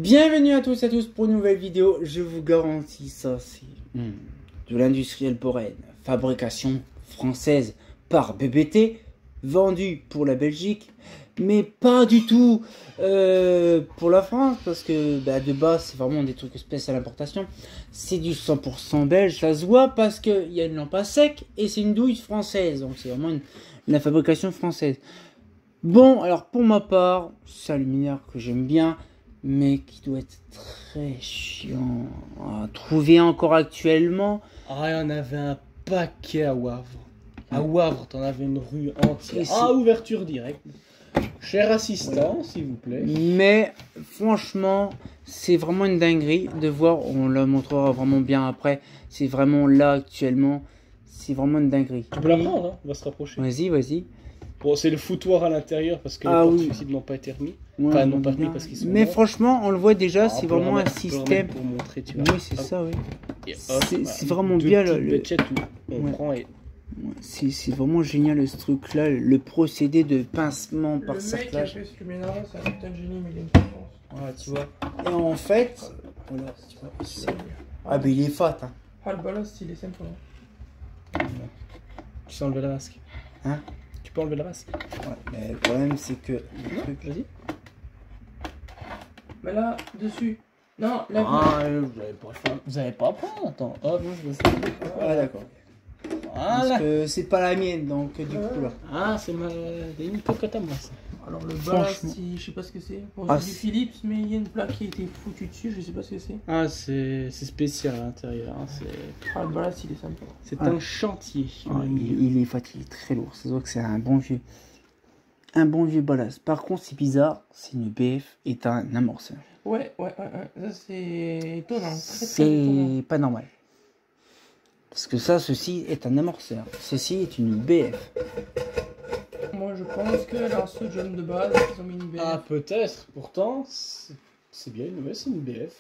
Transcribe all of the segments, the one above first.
Bienvenue à tous et à tous pour une nouvelle vidéo. Je vous garantis ça, c'est de l'industriel Boren, fabrication française par BBT, vendu pour la Belgique, mais pas du tout pour la France, parce que de base c'est vraiment des trucs spéciaux à l'importation. C'est du 100% belge, ça se voit parce qu'il y a une lampe à sec et c'est une douille française, donc c'est vraiment la fabrication française. Bon, alors pour ma part, c'est un luminaire que j'aime bien, mais qui doit être très chiant à trouver encore actuellement. Ah, il y en avait un paquet à Wavre. À Wavre, t'en avais une rue entière. Ouverture directe. Cher assistant, s'il vous plaît. Mais franchement, c'est vraiment une dinguerie de voir. On la montrera vraiment bien après. C'est vraiment là actuellement. C'est vraiment une dinguerie. Tu peux la prendre, hein, on va se rapprocher. Vas-y, vas-y. Bon, c'est le foutoir à l'intérieur parce que les portes fusibles n'ont pas été remis. Ouais, enfin, n'ont pas remis parce qu'ils sont mais morts. Franchement, on le voit déjà, c'est peut vraiment un remettre, système. Pour montrer, tu vois. Oui, c'est ça, oui. C'est vraiment bien le chat où on prend et... C'est vraiment génial ce truc là, le procédé de pincement par cerclage. Le mec qui a fait ce luminaire là, c'est un putain de génie, mais il a une confiance. Ouais, tu vois. Et en fait, voilà, tu vois, ah ben il est fat, hein. Ah, le ballast il est sympa. Hein. Tu sais enlever le masque. Hein? Tu peux enlever le masque. Ouais, mais le problème c'est que le truc, vas-y. Mais là, dessus. Non, là. Vous avez pas à prendre, attends. Hop, ah d'accord. Voilà. Parce que c'est pas la mienne, donc du coup là. Ah, c'est une pocket à moi ça. Alors le ballast, je sais pas ce que c'est. Bon, c'est du Philips, mais il y a une plaque qui a été foutue dessus, je sais pas ce que c'est. Ah, c'est spécial à l'intérieur. Hein, ah, le ballast il est sympa. C'est un chantier. Il est fatigué, très lourd. Ça se voit que c'est un bon vieux ballast. Par contre, c'est bizarre, c'est une BF est un amorceur. Ouais. Ça c'est étonnant. C'est pas normal. Parce que ça, ceci est un amorceur. Ceci est une BF. Moi, je pense que alors ce jump de base, ils ont mis une BF. Ah, peut-être. Pourtant, c'est bien, c'est une BF.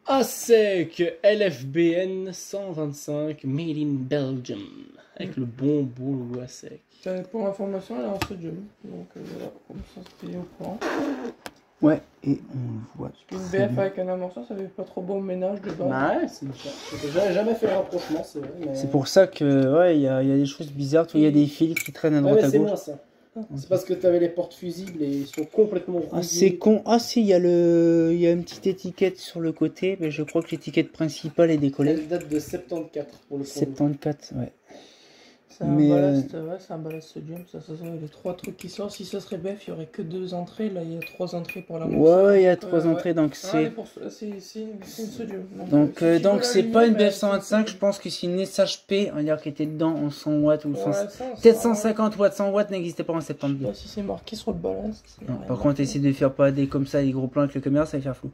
ASEC LFBN 125 Made in Belgium. Avec le bon beau logo ASEC. Pour information, alors ce jump. Donc voilà, comme ça c'était au courant. Ouais, et on le voit. Une BF avec un amorceur, ça fait pas trop bon ménage dedans. Ouais, c'est déjà jamais fait le rapprochement, c'est vrai. Mais... C'est pour ça que, ouais, il y a des choses bizarres. Il y a des fils qui traînent à droite à c'est gauche. moi ça. C'est parce que tu avais les portes fusibles et ils sont complètement rouillés. Ah, c'est con. Ah, si, il y a une petite étiquette sur le côté, mais je crois que l'étiquette principale est décollée. Elle date de 74 pour le 74, ouais. C'est un ballast, ouais, c'est un ballast jump, ça les trois trucs qui sortent. Si ça serait BF, il y aurait que 2 entrées, là il y a 3 entrées pour la Ouais, il y a 3 entrées, donc c'est... c'est une sodium. Donc c'est pas une BF 125, je pense que c'est une SHP, on va dire, qui était dedans en 100 watts ou 100... Peut-être 150 watts, 100 watts n'existait pas en 72. Je sais pas si c'est marqué sur le ballast. Non, par contre, essayer de faire pas des comme ça, des gros plans avec la caméra, ça va faire flou.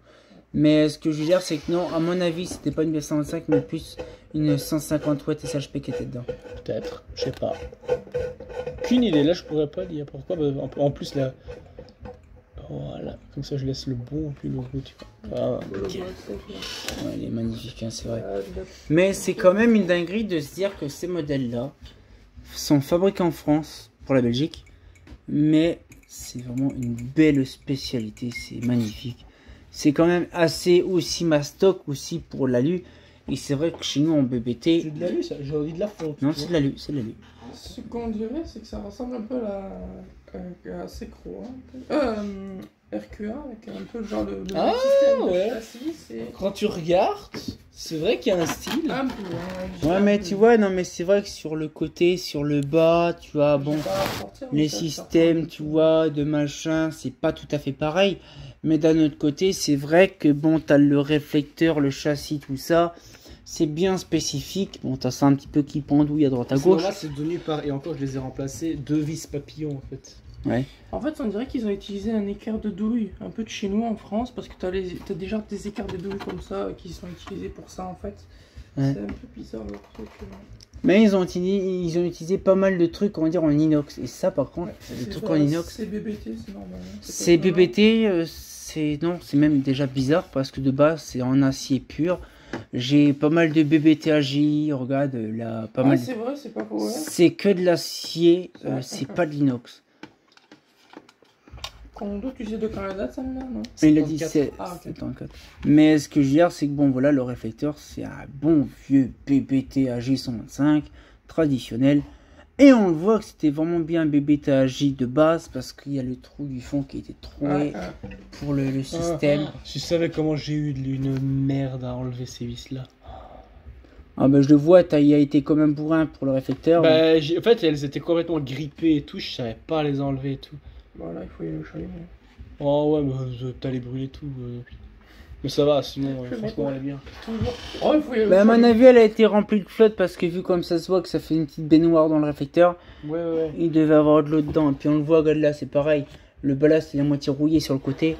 Mais ce que je veux dire, c'est que non, à mon avis, c'était pas une BF 125, mais plus une 150 watts SHP qui était dedans. Peut-être, je sais pas. Aucune idée, là je pourrais pas dire pourquoi. En plus, là. Voilà, comme ça je laisse le bon puis le logo, tu vois. Ah, okay. Ouais, il est magnifique, hein, c'est vrai. Mais c'est quand même une dinguerie de se dire que ces modèles-là sont fabriqués en France pour la Belgique, mais c'est vraiment une belle spécialité, c'est magnifique. C'est quand même assez aussi mastoc aussi pour l'alu. Et c'est vrai que chez nous en BBT... C'est de l'alu ça, j'ai envie de la fonte. Non, c'est de l'alu, c'est de l'alu. Ce qu'on dirait, c'est que ça ressemble un peu à Secro. Hein. RQA, avec un peu le genre de système de châssis. Quand tu regardes, c'est vrai qu'il y a un style. Un peu, ouais, mais tu vois, non, mais c'est vrai que sur le côté, sur le bas, tu vois, bon, les systèmes, tu vois, de machin, c'est pas tout à fait pareil. Mais d'un autre côté, c'est vrai que bon, t'as le réflecteur, le châssis, tout ça, c'est bien spécifique. Bon, t'as ça un petit peu qui pendouille à droite à gauche. Là, c'est devenu par, et encore, je les ai remplacés, 2 vis papillons en fait. Ouais. En fait, on dirait qu'ils ont utilisé un équerre de douille, un peu de chez nous en France, parce que t'as déjà des équerres de douille comme ça qui sont utilisés pour ça en fait. Ouais. C'est un peu bizarre leur truc. Mais ils ont utilisé pas mal de trucs, on va dire, en inox. Et ça, par contre, les trucs en inox. C'est BBT, c'est normal. C'est BBT, c'est même déjà bizarre parce que de base, c'est en acier pur. J'ai pas mal de BBT AGI, regarde là, pas mal. C'est vrai, c'est pas faux. Ouais. C'est que de l'acier, c'est pas de l'inox. Condo, tu sais de quand la date, ça, non? Il a dit 74. Mais ce que je veux dire, c'est que bon, voilà, le réflecteur, c'est un bon vieux BBT AJ125 traditionnel. Et on le voit que c'était vraiment bien un BBT AJ de base parce qu'il y a le trou du fond qui était troué pour le système. Tu savais comment j'ai eu une merde à enlever ces vis-là. Ah bah je le vois, il a été comme un bourrin pour le réflecteur. Bah, en fait, elles étaient complètement grippées et tout, je savais pas les enlever et tout. Voilà, il faut y aller au chalet. Oh ouais, mais t'allais brûler tout. Mais ça va, sinon, franchement, elle est bien. Toujours. Oh, il faut y aller au Bah, à mon chalet. avis, elle a été remplie de flotte parce que vu comme ça se voit que ça fait une petite baignoire dans le réflecteur, Ouais. il devait avoir de l'eau dedans. Et puis on le voit, regarde là, c'est pareil. Le ballast, il est à moitié rouillé sur le côté.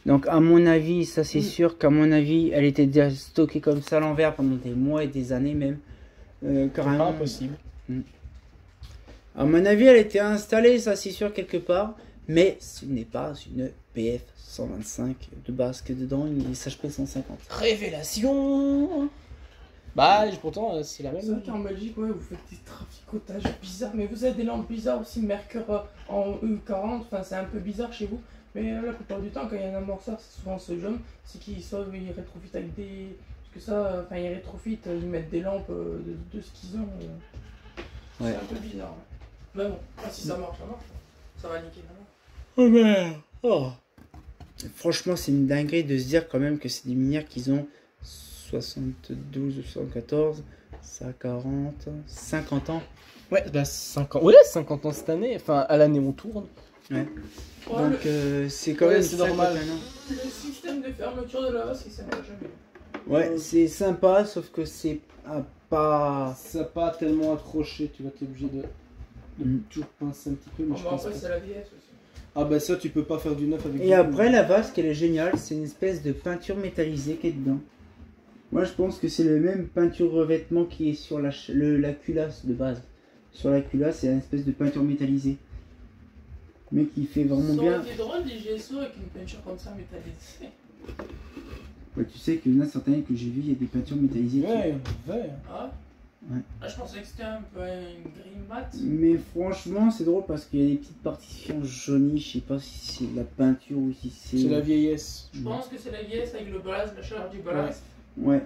Donc à mon avis, ça c'est sûr qu'à mon avis, elle était déjà stockée comme ça à l'envers pendant des mois et des années même. Carrément. Pas impossible. À mon avis, elle était installée, ça c'est sûr, quelque part. Mais ce n'est pas une PF 125 de base que dedans, il est HP 150. Révélation. Bah, pourtant, c'est la C'est même. vrai qu'en Belgique, ouais, vous faites des traficotages bizarres, mais vous avez des lampes bizarres aussi, Mercure en U40, enfin c'est un peu bizarre chez vous, mais la plupart du temps, quand il y a un amorceur, c'est souvent ce jaune, c'est qu'ils rétrofitent avec des... Parce que ça, enfin ils rétrofitent, ils mettent des lampes de ce qu'ils ont. C'est Ouais. un peu bizarre. Ouais. Mais bon, si ça marche, ça va niquer la lampe. Oh merde. Oh. Franchement, c'est une dinguerie de se dire quand même que c'est des minières qui ont 72 ou 74, ça a 40, 50 ans. Ouais, bah 50. Ouais, 50 ans cette année. Enfin, à l'année on tourne. Ouais. Oh, Donc c'est quand Ouais, même c'est ça, normal. quand même, hein. le système de fermeture de la vasque, c'est sympa jamais. Ouais, c'est sympa, sauf que c'est pas... Ça n'a pas tellement accroché, tu vas t'es obligé de toujours pincer un petit peu. Mais je pense Après, pas. c'est la vieillesse aussi. Ah bah ça, tu peux pas faire du neuf avec. Et après, la vasque, elle est géniale, c'est une espèce de peinture métallisée qui est dedans. Moi, je pense que c'est le même peinture revêtement qui est sur la culasse de base. Sur la culasse, c'est une espèce de peinture métallisée. Mais qui fait vraiment Ça bien. aurait été drôle des GSO avec une peinture comme ça métallisée. Ouais, tu sais qu'il y en a certaines que j'ai vu, il y a des peintures métallisées. Ouais, vert. Ah Ouais. Ah, je pensais que c'était un peu une green mat. Mais franchement, c'est drôle parce qu'il y a des petites partitions jaunies. Je sais pas si c'est la peinture ou si c'est. C'est la vieillesse. Je pense que c'est la vieillesse avec le ballast, la chaleur du ballast. Ouais.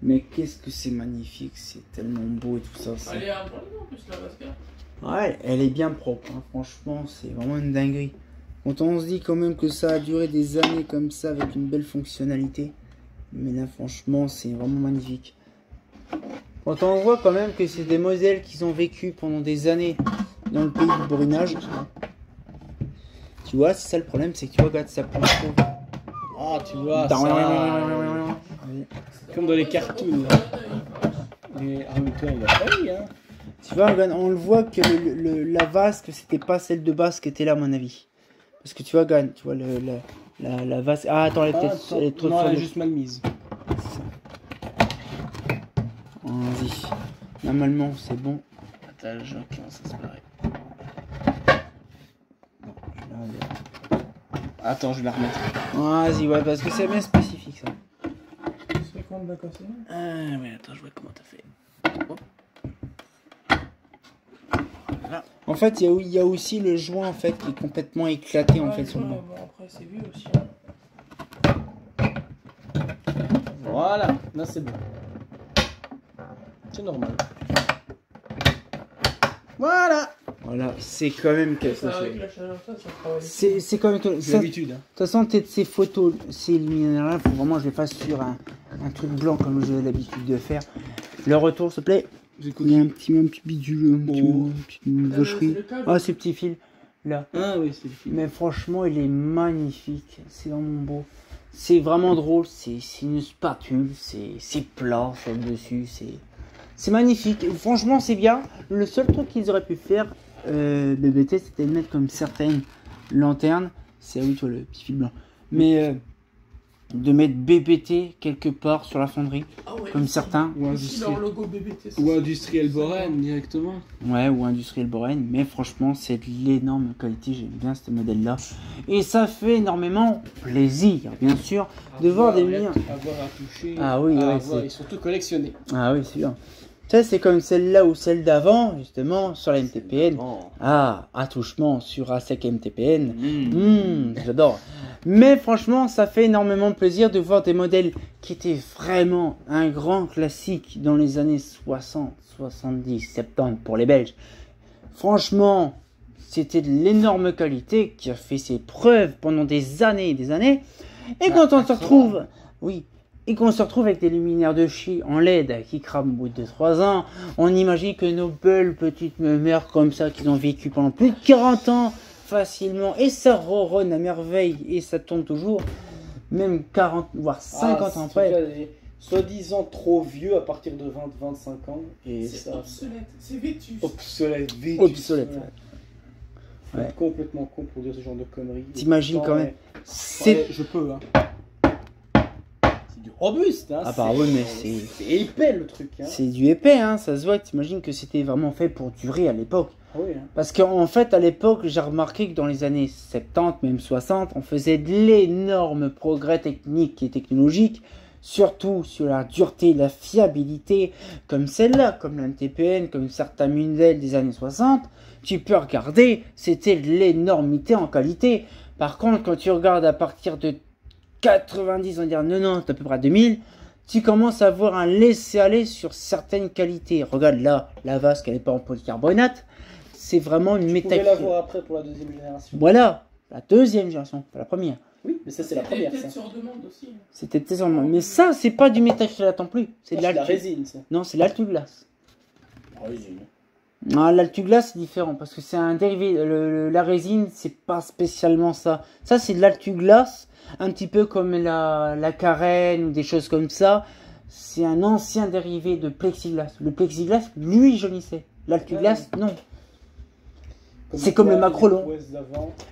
Mais qu'est-ce que c'est magnifique, c'est tellement beau et tout ça. Elle est un bon niveau en plus la vasque. Ouais, elle est bien propre, hein. Franchement, c'est vraiment une dinguerie. Quand on se dit quand même que ça a duré des années comme ça avec une belle fonctionnalité. Mais là, franchement, c'est vraiment magnifique. Quand on voit quand même que c'est des modèles qui ont vécu pendant des années dans le pays du bourrinage. Tu vois, c'est ça le problème, c'est que tu regardes ça pour le coup. Ah, tu vois, ça. Comme dans les cartoons. Mais ah, mais toi, il a failli, hein. Tu vois, regarde, on le voit que la vasque, c'était pas celle de base qui était là, à mon avis. Parce que tu vois, regarde, tu vois, la vasque. Ah, attends, elle est peut-être. Elle est trop Non, elle est folle. juste mal mise. Vas-y. Normalement, c'est bon. Attends, je comment ça se paraît. Attends, je vais la remettre. Vas-y, ouais, parce que c'est bien spécifique ça. C'est quand de la casser. Ah, ouais, attends, je vois comment t'as fait. Hop. En fait, il y a aussi le joint en fait qui est complètement éclaté en fait sur le banc. Bon, après, c'est vieux aussi. Voilà, là c'est bon. C'est normal. Voilà. Voilà, c'est quand même quelque Ça, chose. avec la chaleur, ça travaille. C'est quand même. C'est Ça, de l'habitude. Hein. toute façon, peut-être ces photos, ces luminaires-là, faut vraiment que je les fasse sur un truc blanc comme j'ai l'habitude de faire. Le retour, s'il te plaît. Il y a un petit bidule, une petite gaucherie. Ah, ces petits fils là. Ah oui, c'est le film. Mais franchement, il est magnifique. C'est vraiment beau. C'est vraiment drôle. C'est une spatule. C'est plat sur le dessus. C'est magnifique. Franchement, c'est bien. Le seul truc qu'ils auraient pu faire, BBT, c'était de mettre comme certaines lanternes. C'est oui, tu vois le petit fil blanc. Mais de mettre BBT quelque part sur la fonderie, Ah ouais, comme certains. Ou aussi leur logo BBT. ça, Ou c'est- industriel Boren directement. Ouais, ou Industriel Boren, mais franchement, c'est de l'énorme qualité, j'aime bien ce modèle-là. Et ça fait énormément plaisir, bien sûr, de voir des miens. Avoir à toucher. Ah oui, à ouais, avoir, c'est- et surtout collectionner. Ah oui, c'est bien. Ça, c'est comme celle-là ou celle d'avant, justement, sur la MTPN. Oh. Ah, attouchement sur ASEC MTPN. Mmh. J'adore. Mais franchement, ça fait énormément plaisir de voir des modèles qui étaient vraiment un grand classique dans les années 60, 70, 70 pour les Belges. Franchement, c'était de l'énorme qualité qui a fait ses preuves pendant des années et des années. Et quand on se retrouve, oui, et qu'on se retrouve avec des luminaires de chi en LED qui crament au bout de 3 ans, on imagine que nos belles petites mères comme ça, qui ont vécu pendant plus de 40 ans facilement, et ça ronronne à merveille, et ça tourne toujours, même 40, voire 50 ans après. Soi-disant trop vieux à partir de 20-25 ans. Et C'est ça, obsolète, c'est vétus. obsolète, vétus, Obsolète. ouais. Faut être complètement con pour dire ce genre de conneries. T'imagines quand même. C'est... Ouais, je peux, hein. C'est du robuste, hein. Ah bah oui, mais c'est... C'est épais le truc, hein. C'est du épais, hein, ça se voit. T'imagines que c'était vraiment fait pour durer à l'époque. Ah oui, hein. Parce qu'en fait, à l'époque, j'ai remarqué que dans les années 70, même 60, on faisait de l'énorme progrès technique et technologique, surtout sur la dureté, la fiabilité, comme celle-là, comme la MTPN, comme certains modèles des années 60. Tu peux regarder, c'était de l'énormité en qualité. Par contre, quand tu regardes à partir de 90, on va dire 90, à peu près 2000, tu commences à voir un laisser-aller sur certaines qualités. Regarde là, la vasque, elle n'est pas en polycarbonate. C'est vraiment une Tu pouvais méta. la voir après pour la deuxième génération. Voilà, la deuxième génération, pas la première. Oui, mais ça c'est la première, ça. Peut-être sur demande aussi. C'était tellement. Mais ça, c'est pas du métacrylate non plus. C'est Ça, de c'est la l'altu. résine, ça. Non, c'est l'altuglace. La résine. Ah, l'altuglace, c'est différent parce que c'est un dérivé. La résine, c'est pas spécialement ça. Ça, c'est de l'altuglace, un petit peu comme la carène ou des choses comme ça. C'est un ancien dérivé de plexiglas. Le plexiglas, lui, jaunissait. L'altuglace, non. C'est comme le macrolon.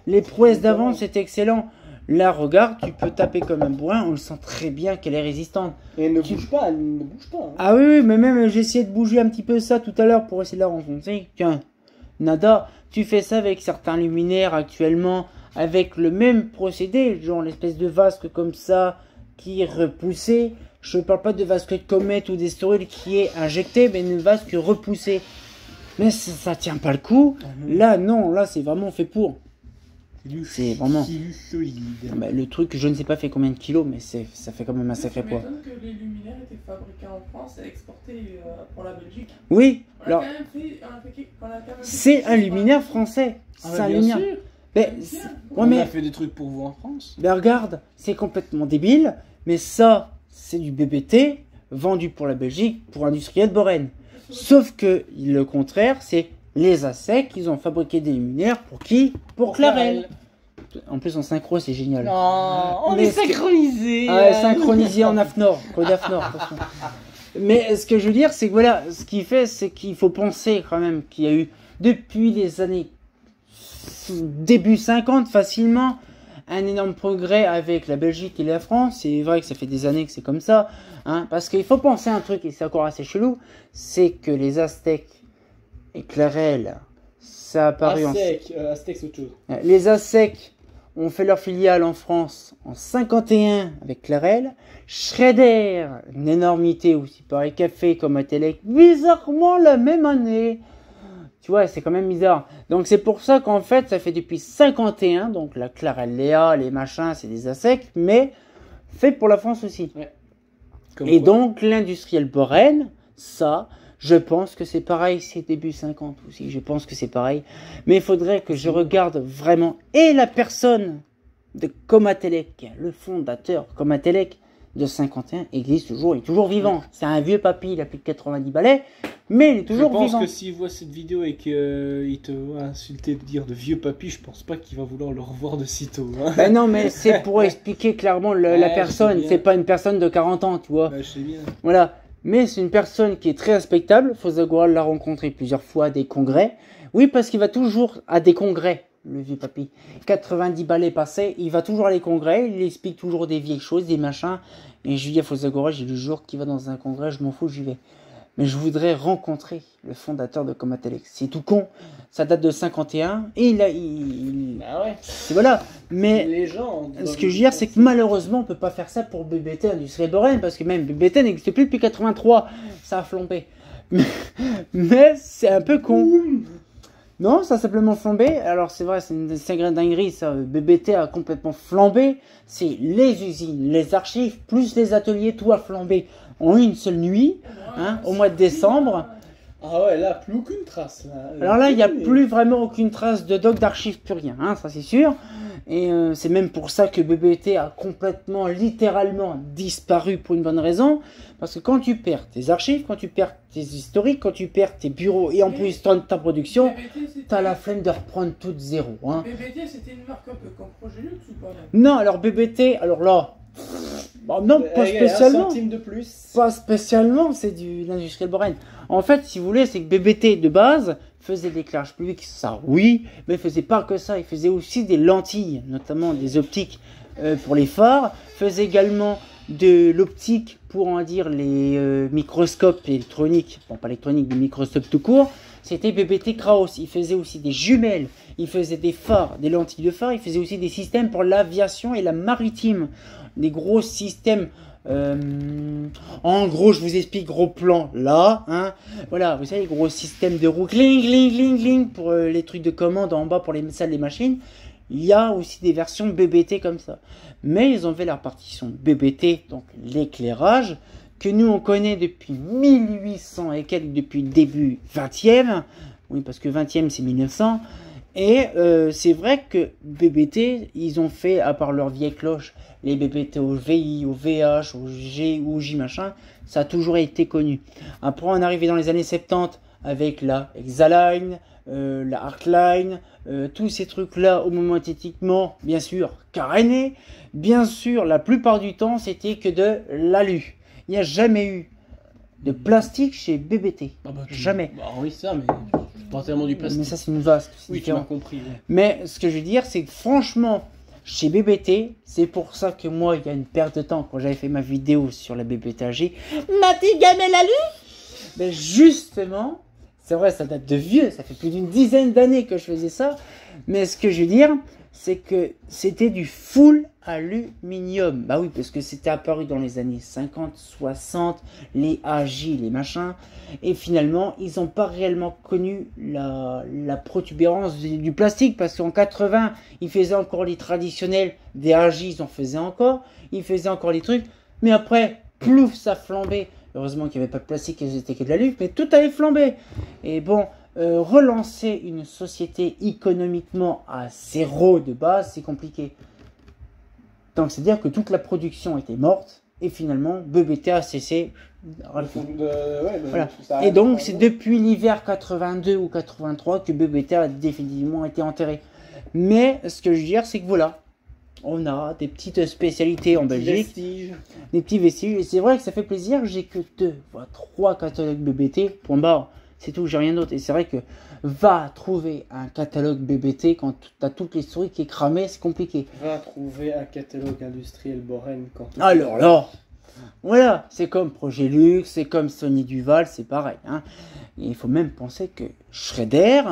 Les prouesses d'avant, c'était excellent. Là, regarde, tu peux taper comme un bourrin, on le sent très bien qu'elle est résistante. Et elle ne bouge pas, elle ne bouge pas. Hein. Ah oui, mais même j'ai essayé de bouger un petit peu ça tout à l'heure pour essayer de la rencontrer. Tiens, nada, tu fais ça avec certains luminaires actuellement, avec le même procédé, genre l'espèce de vasque comme ça, qui est repoussé. Je ne parle pas de vasque de comète ou d'estoril qui est injecté, mais une vasque repoussée. Mais ça tient pas le coup. Là, non, là, c'est vraiment fait pour. C'est vraiment... solide. Ah bah, le truc, je ne sais pas fait combien de kilos, mais ça fait quand même un sacré poids. Ça m'étonne que les luminaires étaient fabriqués en France et exportés pour la Belgique. Oui, On a alors, quand même fait- on a fait- on a quand même fait c'est quelque un chose luminaire par- français. Ah C'est bah, un bien luminaire. sûr. Mais, Bien. ouais, On mais, a fait des trucs pour vous en France. mais regarde, c'est complètement débile, mais ça, c'est du BBT vendu pour la Belgique, pour industriel Boren. Sauf que le contraire, c'est les ASEC, ils ont fabriqué des luminaires pour qui? Pour Clarel. En plus en synchro, c'est génial. Non, on Mais est ce que- synchronisé. Ah ouais, synchronisé en AFNOR, code AFNOR, attention. Mais ce que je veux dire, c'est que voilà, ce qu'il fait, c'est qu'il faut penser quand même qu'il y a eu, depuis les années début 50 facilement, un énorme progrès avec la Belgique et la France. C'est vrai que ça fait des années que c'est comme ça, hein, parce qu'il faut penser à un truc, et c'est encore assez chelou, c'est que les Aztèques et Clarel, ça a apparu Aztec, c'est autre chose. Les ASEC ont fait leur filiale en France en 51 avec Clarel. Schrader, une énormité aussi, pareil Café comme Atelec, bizarrement la même année. Tu vois, c'est quand même bizarre. Donc c'est pour ça qu'en fait, ça fait depuis 51, donc la Clarel Léa, les machins, c'est des ASEC, mais fait pour la France aussi. Comme Et quoi. donc l'industriel Boren, ça, je pense que c'est pareil, c'est début 50 aussi, je pense que c'est pareil. Mais il faudrait que je regarde vraiment, et la personne de Comatelec, le fondateur Comatelec de 51 existe toujours, il est toujours vivant. C'est un vieux papy, il a plus de 90 balais, mais il est toujours je pense vivant. que s'il voit cette vidéo et qu'il te voit insulter, de dire de vieux papy, je pense pas qu'il va vouloir le revoir de sitôt. Hein. Ben non, mais c'est pour expliquer clairement la Ouais, je personne, sais bien. c'est pas une personne de 40 ans, tu vois. Bah, je sais bien. Voilà. Mais c'est une personne qui est très respectable. Fosagora l'a rencontré plusieurs fois à des congrès. Oui, parce qu'il va toujours à des congrès, le vieux papy. 90 balais passés, il va toujours à des congrès. Il explique toujours des vieilles choses, des machins. Et je lui dis à Fosagora, j'ai le jour qu'il va dans un congrès, je m'en fous, j'y vais. Mais je voudrais rencontrer le fondateur de Comatelec. C'est tout con. Ça date de 51. Et Bah ouais. c'est voilà. Mais Les gens. ce que je veux dire, c'est que malheureusement, on peut pas faire ça pour BBT Industrie Boren, parce que même BBT n'existe plus depuis 83. Ça a flambé. Mais c'est un peu con. Non, ça a simplement flambé. Alors c'est vrai, c'est une sacrée dinguerie, ça. BBT a complètement flambé. C'est les usines, les archives, plus les ateliers, tout a flambé en une seule nuit, hein, au mois de décembre. Ah ouais, là, plus aucune trace. Là. Alors là, il n'y a plus vraiment aucune trace de doc, d'archives, plus rien, hein, ça c'est sûr. Et c'est même pour ça que BBT a complètement, littéralement disparu pour une bonne raison. Parce que quand tu perds tes archives, quand tu perds tes historiques, quand tu perds tes bureaux et en plus ta production, t'as la flemme de reprendre tout de zéro. Hein. BBT, c'était une marque un peu comme Progelux ou pas? Non, alors BBT, alors là... Bon, non, pas spécialement. Un centime de plus. Pas spécialement, c'est de l'industriel Boren. En fait, si vous voulez, c'est que BBT de base faisait de l'éclairage public, ça oui, mais il faisait pas que ça, il faisait aussi des lentilles, notamment des optiques pour les phares, faisait également de l'optique pour en dire les microscopes électroniques, bon pas électroniques, des microscopes tout court, c'était BBT Kraus. Il faisait aussi des jumelles, il faisait des phares, des lentilles de phare, il faisait aussi des systèmes pour l'aviation et la maritime, des gros systèmes. En gros, je vous explique gros plan là, hein. Voilà, vous savez, gros système de roue, cling, cling, cling, cling, pour les trucs de commande en bas pour les salles des machines. Il y a aussi des versions BBT comme ça. Mais ils ont fait la partition BBT, donc l'éclairage, que nous on connaît depuis 1800 et quelques, depuis le début 20e. Oui, parce que 20e c'est 1900. Et c'est vrai que BBT, ils ont fait, à part leur vieille cloche, les BBT au VI, au VH, au G, au J machin, ça a toujours été connu. Après, on est arrivé dans les années 70 avec la Exaline, la Arcline, tous ces trucs-là, au moment esthétiquement, bien sûr, carénés. Bien sûr, la plupart du temps, c'était que de l'alu. Il n'y a jamais eu de plastique chez BBT. Ah bah, jamais. Bah oui, ça, mais pas tellement du plastique. Mais ça, c'est une vaste. Oui, tu m'as compris. Oui. Mais ce que je veux dire, c'est que franchement, chez BBT, c'est pour ça que moi, il y a une perte de temps, quand j'avais fait ma vidéo sur la BBTAG, Mati Gamel l'alu. Ben justement, c'est vrai, ça date de vieux, ça fait plus d'une dizaine d'années que je faisais ça. Mais ce que je veux dire, c'est que c'était du full aluminium. Bah oui, parce que c'était apparu dans les années 50, 60, les AJ, les machins. Et finalement, ils n'ont pas réellement connu la protubérance du plastique. Parce qu'en 80, ils faisaient encore les traditionnels des AJ, ils en faisaient encore. Ils faisaient encore les trucs. Mais après, plouf, ça flambait. Heureusement qu'il n'y avait pas de plastique et c'était que de l'alu. Mais tout avait flambé. Et bon... relancer une société économiquement à zéro de base, c'est compliqué. Donc c'est-à-dire que toute la production était morte et finalement BBT a cessé. Voilà. Et donc c'est depuis l'hiver 82 ou 83 que BBT a définitivement été enterré. Mais ce que je veux dire, c'est que voilà, on a des petites spécialités en Belgique, des petits vestiges. Et c'est vrai que ça fait plaisir. J'ai que 2 voire 3 catalogues BBT. Point barre. C'est tout, j'ai rien d'autre. Et c'est vrai que va trouver un catalogue BBT quand tu as toute l'historique qui est cramée, c'est compliqué. Va trouver un catalogue industriel Boren quand tu... Alors là, voilà, c'est comme Progelux, c'est comme Sony Duval, c'est pareil. Hein. Et il faut même penser que Schrader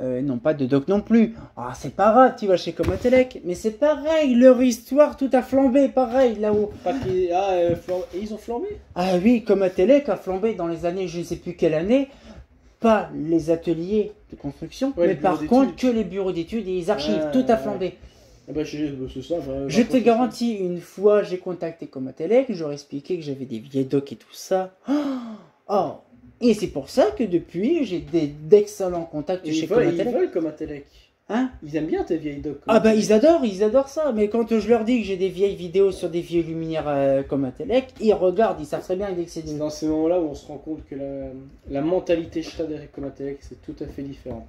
n'ont pas de doc non plus. Ah, c'est pas grave, tu vas chez Comatelec, mais c'est pareil, leur histoire, tout a flambé, pareil, là-haut. Et ils ont flambé? Ah oui, Comatelec a flambé dans les années, je ne sais plus quelle année. Pas les ateliers de construction, ouais, mais par contre que les bureaux d'études et les archives, tout a flambé. Bah, c'est ça, je te garantis, une fois j'ai contacté Comatelec, j'aurais expliqué que j'avais des vieilles docs et tout ça. Oh, et c'est pour ça que depuis j'ai d'excellents contacts chez Comatelec. Ils veulent Comatelec. Hein? Ils aiment bien tes vieilles docs. Ah bah ils adorent ça. Mais quand je leur dis que j'ai des vieilles vidéos sur des vieux luminaires Comatelec, ils regardent, ils savent très bien que c'est des... dans ces moments-là où on se rend compte que la mentalité Schrader et Comatelec c'est tout à fait différent.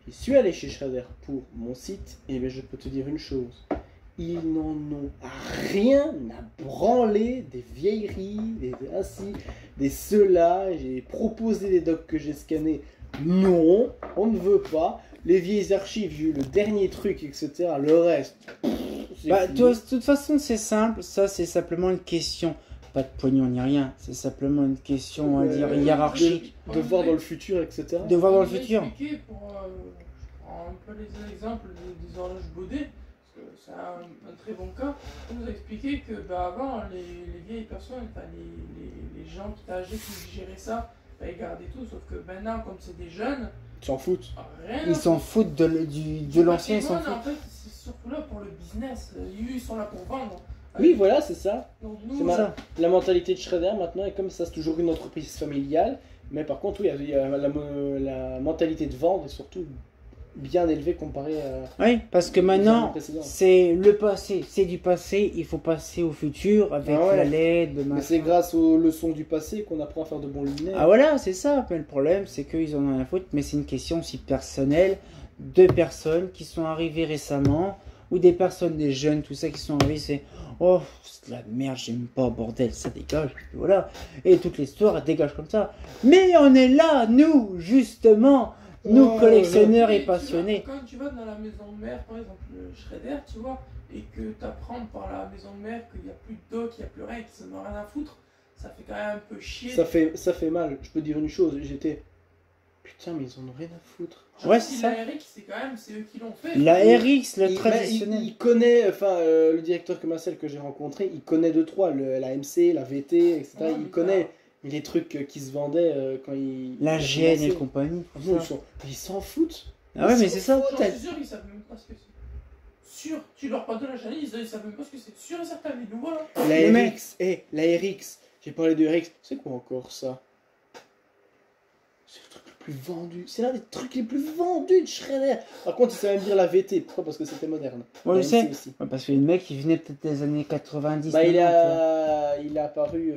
Je suis allé chez Schrader pour mon site et ben, je peux te dire une chose. Ils n'en ont rien à branler des vieilleries, des ceux-là. J'ai proposé des docs que j'ai scannés. Non, on ne veut pas. Les vieilles archives, j'ai eu le dernier truc, etc. Le reste, bah, de toute façon, c'est simple. Ça, c'est simplement une question. Pas de pognon ni rien. C'est simplement une question, on va dire, hiérarchique. De voir dans le futur, etc. De voir dans le futur. Je prends un peu les exemples des horloges Baudet, parce que c'est un très bon cas. On nous a expliqué que bah, avant, les vieilles personnes, les gens qui étaient âgés qui géraient ça, ils gardent et tout, sauf que maintenant, comme c'est des jeunes, Ils s'en foutent. rien Ils s'en foutent de l'ancien, ils s'en foutent. En fait, c'est surtout là pour le business. Ils sont là pour vendre. Oui, voilà, c'est ça. Donc, C'est nous, ça. La mentalité de Schrader maintenant est comme ça, c'est toujours une entreprise familiale. Mais par contre, oui, il y a la mentalité de vendre est surtout bien élevée comparée à. Oui, parce que les maintenant, années précédentes. c'est le passé, c'est du passé, il faut passer au futur avec Ah ouais. la LED, le Mais machin. c'est grâce aux leçons du passé qu'on apprend à faire de bons luminaires. Ah voilà, c'est ça. Mais le problème, c'est qu'ils en ont rien à foutre, mais c'est une question aussi personnelle de personnes qui sont arrivées récemment, ou des personnes, des jeunes, tout ça, qui sont arrivés, c'est oh, c'est de la merde, j'aime pas, bordel, ça dégage, et puis voilà. Et toute l'histoire, elle dégage comme ça. Mais on est là, nous, justement, nous, Oh, collectionneurs et tu vas- passionnés. Quand tu vas dans la maison mère, par exemple, le Shredder, tu vois, et que tu apprends par la maison mère qu'il n'y a plus de doc, il n'y a plus rien, qu'ils n'en ont rien à foutre, ça fait quand même un peu chier. Ça fait mal. Je peux dire une chose, j'étais. Putain, mais ils en ont rien à foutre. Ouais, Si c'est ça. La RX, c'est quand même, c'est eux qui l'ont fait. La RX, le Il- traditionnel. il connaît, enfin, le directeur commercial que j'ai rencontré, il connaît deux, trois, la MC, la VT, etc. Ouais, il mais connaît les trucs qui se vendaient quand il. La il a GN et commencé. compagnie. tout Non, ça. ils s'en foutent. Ah ouais, mais c'est ça. J'en suis sûr, ils savent même pas ce que c'est. Sûr, tu leur parles de la chaîne, ils savent même pas ce que c'est. Sûr et certain, mais nous voilà. La Le mec- RX, la RX, j'ai parlé de RX, c'est quoi encore ça? C'est le truc le plus vendu, c'est l'un des trucs les plus vendus de Shredder. Par contre, il savait même dire la VT, pourquoi? Parce que c'était moderne. Ouais, La je sais. MC aussi. Ouais, parce que le mec, il venait peut-être des années 90. Bah, 90, tu vois. il a apparu,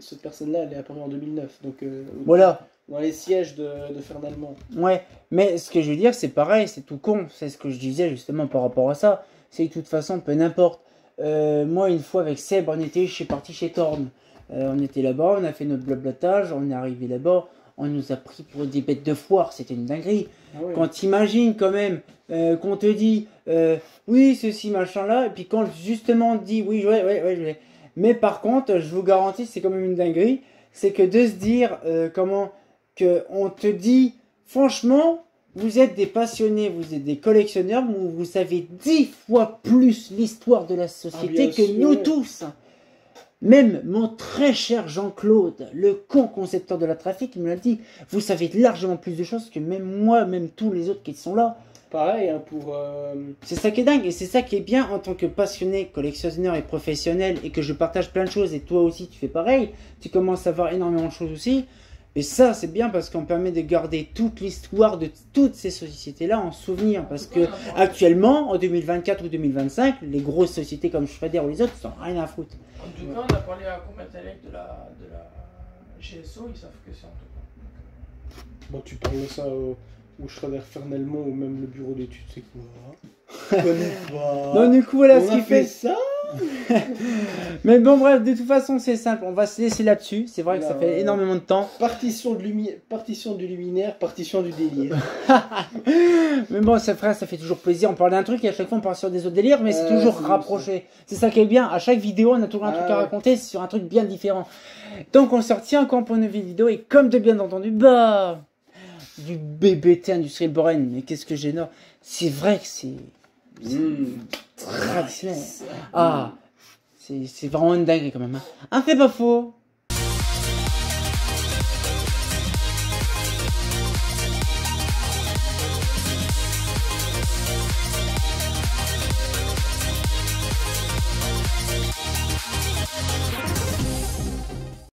cette personne-là, elle est apparue en 2009, donc Voilà. dans les sièges de Fernand. Ouais, mais ce que je veux dire, c'est pareil, c'est tout con. C'est ce que je disais justement par rapport à ça. C'est que de toute façon, peu n'importe. Moi, une fois avec Seb, parti chez Thorne. On était là-bas, on a fait notre blablatage, on est arrivé là-bas, on nous a pris pour des bêtes de foire, c'était une dinguerie. Ah ouais. Quand t'imagines quand même qu'on te dit oui, ceci, machin là, et puis quand justement on te dit oui, ouais. Mais par contre, je vous garantis, c'est quand même une dinguerie, c'est que de se dire que on te dit franchement, vous êtes des passionnés, vous êtes des collectionneurs, vous savez 10 fois plus l'histoire de la société bien que sûr, nous ouais. tous. Même mon très cher Jean-Claude, le concepteur de la trafic, il me l'a dit. Vous savez largement plus de choses que même moi, même tous les autres qui sont là. Pareil, hein, pour. C'est ça qui est dingue et c'est ça qui est bien en tant que passionné, collectionneur et professionnel et que je partage plein de choses et toi aussi tu fais pareil. Tu commences à voir énormément de choses aussi. Et ça c'est bien parce qu'on permet de garder toute l'histoire de toutes ces sociétés-là en souvenir. Parce que actuellement, en 2024 ou 2025, les grosses sociétés comme Schrader ou les autres, ils n'ont rien à foutre. En tout cas, on a parlé à Comatellec de la GSO, ils savent que c'est en tout cas. Bon, tu parles de ça au Schrader Fernellement ou même le bureau d'études, c'est quoi? Je connais pas. Donc du coup voilà ce On a qu'il fait. ça. Mais bon bref, de toute façon c'est simple, on va se laisser là-dessus. C'est vrai que ça Là, fait énormément de temps. Partition du luminaire, partition du délire. Mais bon, ça fait toujours plaisir. On parle d'un truc et à chaque fois on parle sur des autres délires, mais c'est toujours c'est rapproché. C'est ça qui est bien. À chaque vidéo, on a toujours un truc à ouais. raconter sur un truc bien différent. Donc on se retient encore pour une vidéo et comme de bien entendu, bah du BBT industriel Boren. Mais qu'est-ce que j'énorme. C'est vrai que c'est traditionnel. Ah, c'est vraiment une dinguerie quand même. Hein. Un fait pas faux.